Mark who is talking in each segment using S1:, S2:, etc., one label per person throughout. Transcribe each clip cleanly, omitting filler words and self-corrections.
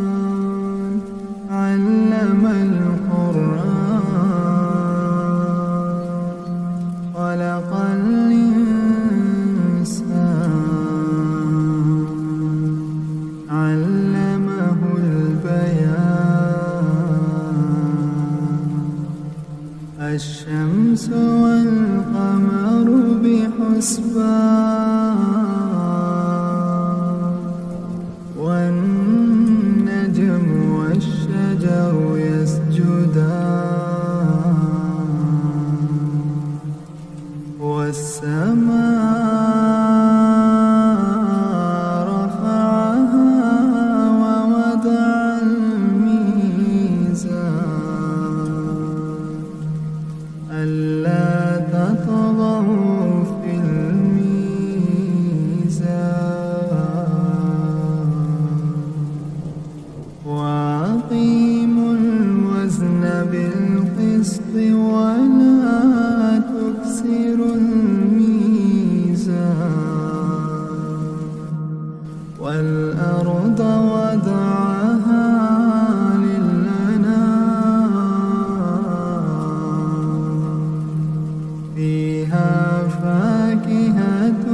S1: الرحمن علم القرآن خلق الإنسان علمه البيان الشمس والقمر بحسبان والنجم والشجر يسجدان والسماء رفعها ووضع الميزان ألا تطغوا في الميزان وأقيموا الوزن بالقسط ولا تكسروا الميزان والأرض وضعها للأنام فيها فاكهة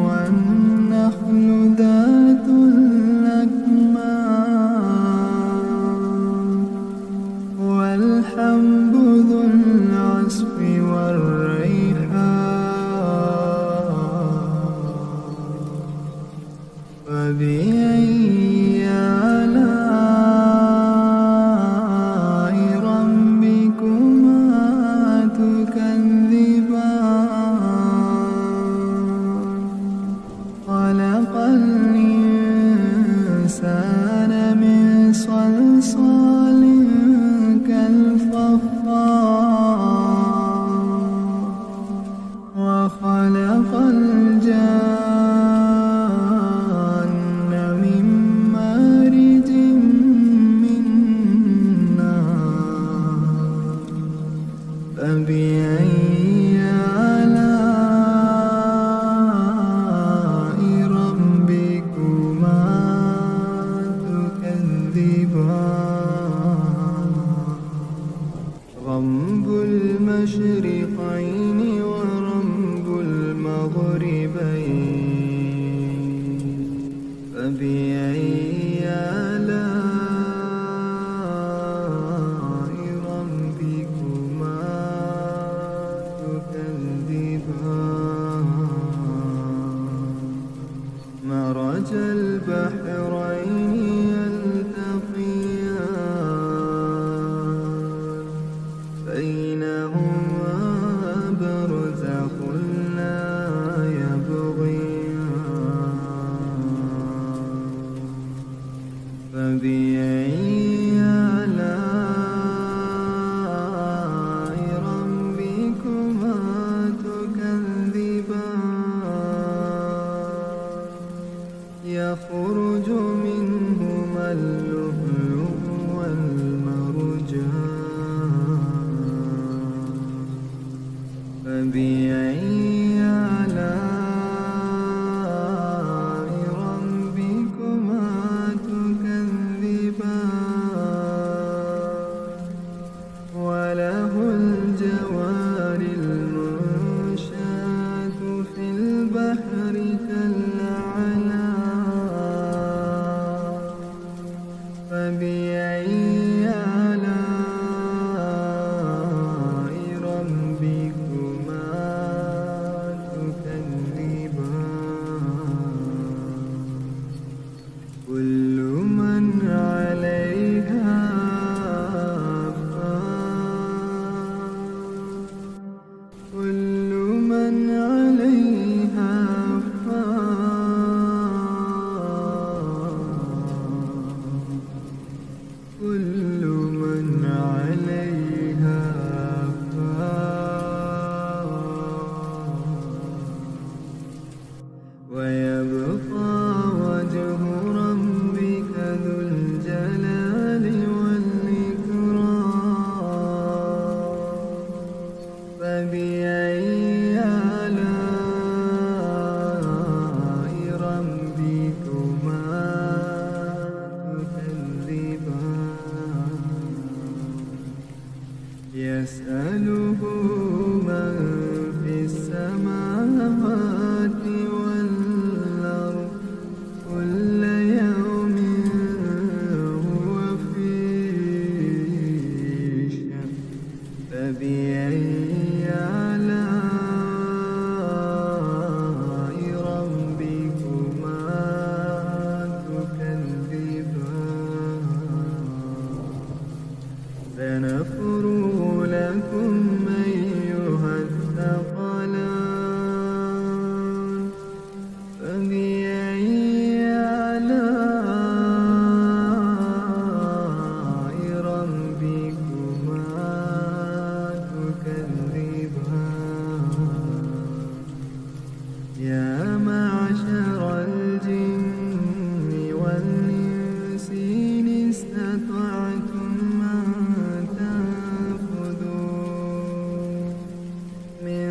S1: والنخل ذات الأكمام والحب ذو العصف والريحان فبأي آلاء ربكما تكذبان خلق الإنسان من صلصال كالفخار وخلق الجان من مارج من نار فبأي آلاء ربكما تكذبان رب المشرقين ورب المغربين فبأي آلاء ربكما تكذبان مرج البحرين يلتقيان بينهما برزخ لا يبغيان فبأي آلاء ربكما تكذبان يخرج منهما اللؤلؤ والمرجان فبأي آلاء ربكما تكذبان وله الجوار المنشآت في البحر كالأعلام فبأي آلاء ربكما تكذبان كل من عليها فان كل من عليها فان كل من عليها فان ويبقى وجه ربك ذو الجلال والإكرام فبأي آلاء يا معشر الجن والإنس إن استطعتم أن تنفذوا من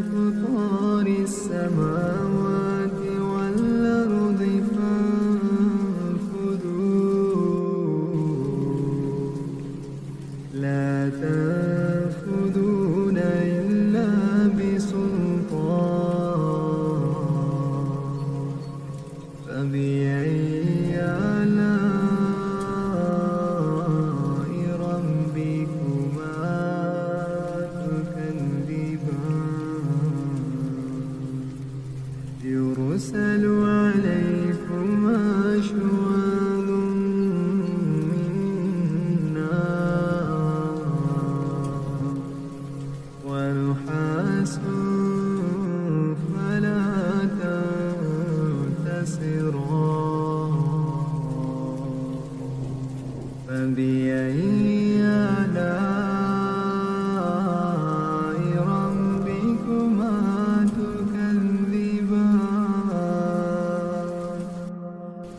S1: أقطار السماوات والأرض فانفذوا لا تنفذون إلا بسلطان فبأي آلاء ربكما تكذبان يرسل عليكما شواظ من نار ونحاس فلا تنتصران فبأي آلاء ربكما تكذبان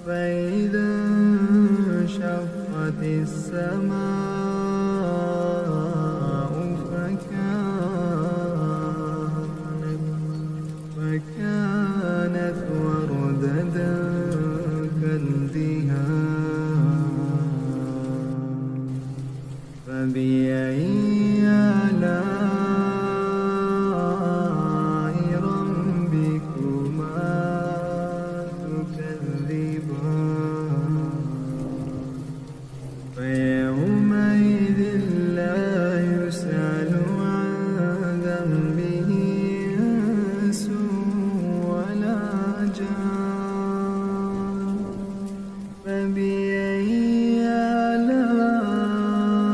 S1: فإذا انشقت السماء فكانت وردة كالدهان فبأي آلاء ربكما تكذبان فيومئذ لا يسأل عن ذنبه إنس ولا جان فبأي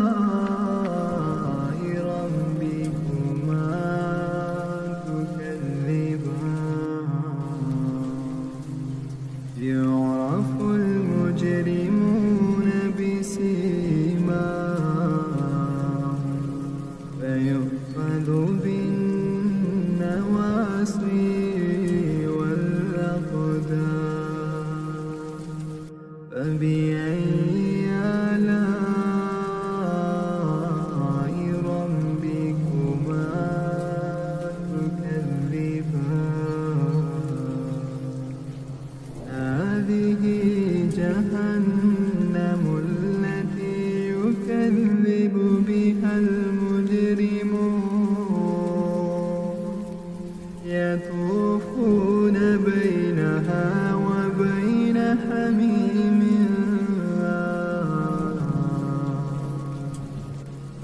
S1: آلاء ربكما تكذبان يعرف المجرمون بسيماهم فيؤخذ بالنواصي والأقدام فبأي آلاء ربكما تكذبان هذه جهنم التي يكذب بها المجرمون يطوفون بينها وبين حميم آن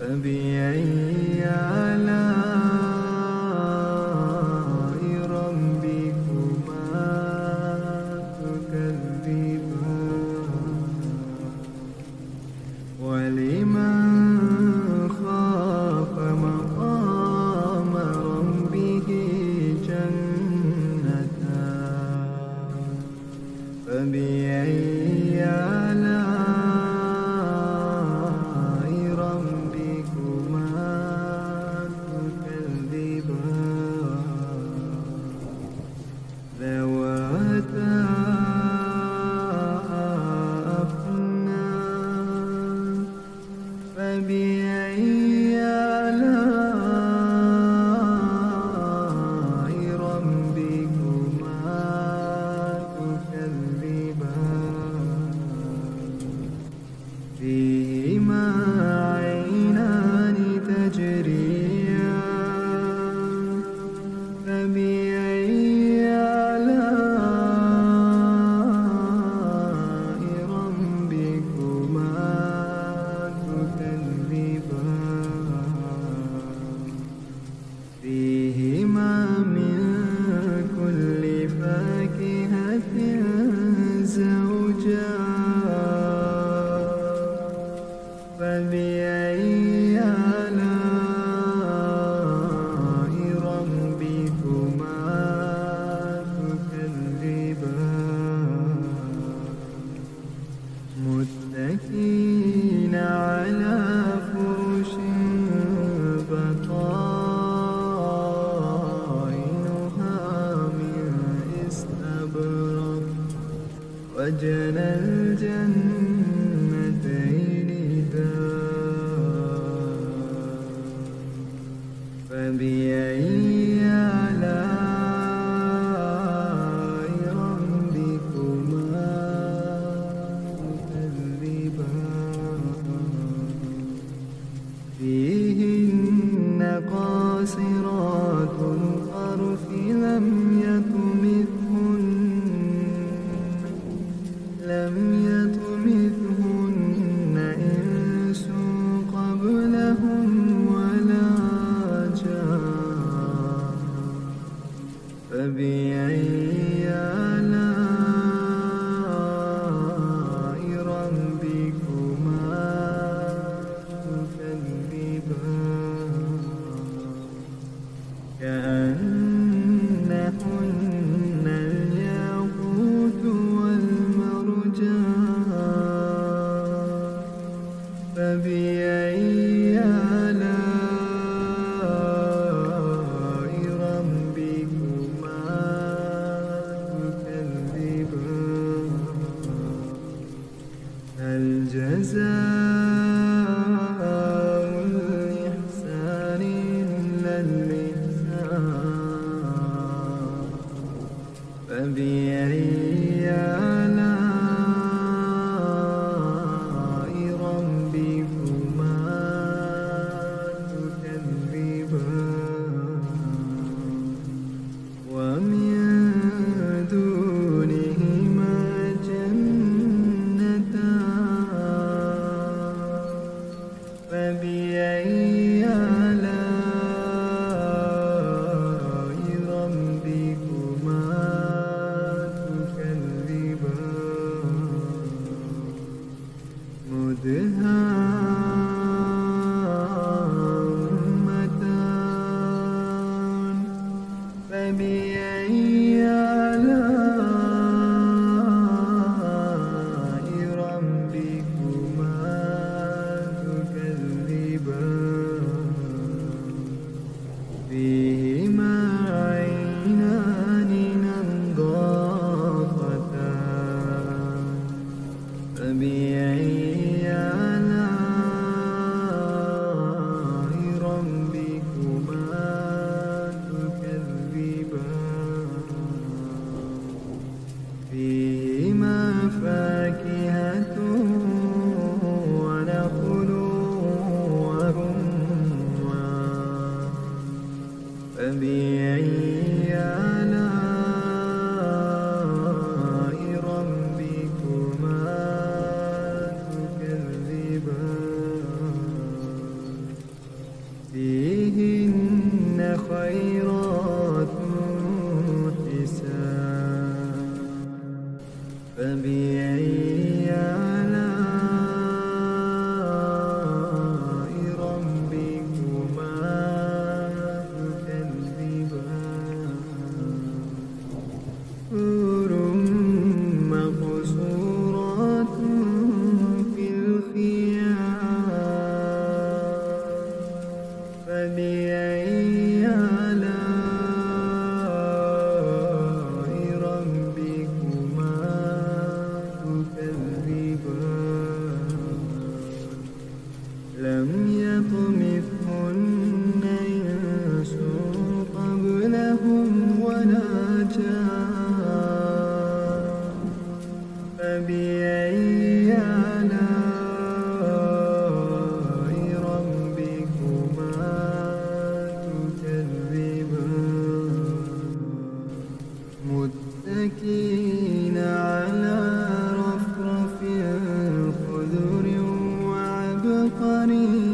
S1: فبأي آلاء ربكما تكذبان ولمن خاف مقام ربه جنتان وجنى الجنتين دار فبأي آلاء ربكما تكذبان فيهن قاصرات الطرف لم يطمثهن إنس قبلهم ولا جان فبأي آلاء ربكما تكذبان كأنهن الياقوت والمرجان فبأي آلاء ربكما تكذبان هل جزاء الإحسان إلا الإحسان فبأي آلاء ربكما تكذبان ومن دونهما جنتان فبأي آلاء ربكما تكذبان مدهامتان فبأي آلاء ربكما تكذبان فيهما عينان نضاختان فبأي آلاء ربكما تكذبان فيهما فاكهة ونخل ورمان فبأي آلاء ربكما تكذبان فيهن خيرات حسان فبأي آلاء ربكما تكذبان حور مقصورات في الخيام فبأي آلاء ربكما تكذبان لم يطمثهن إنس قبلهم ولا جان فبأي آلاء ربكما تكذبان متكئين على رفرف خضر وعبقري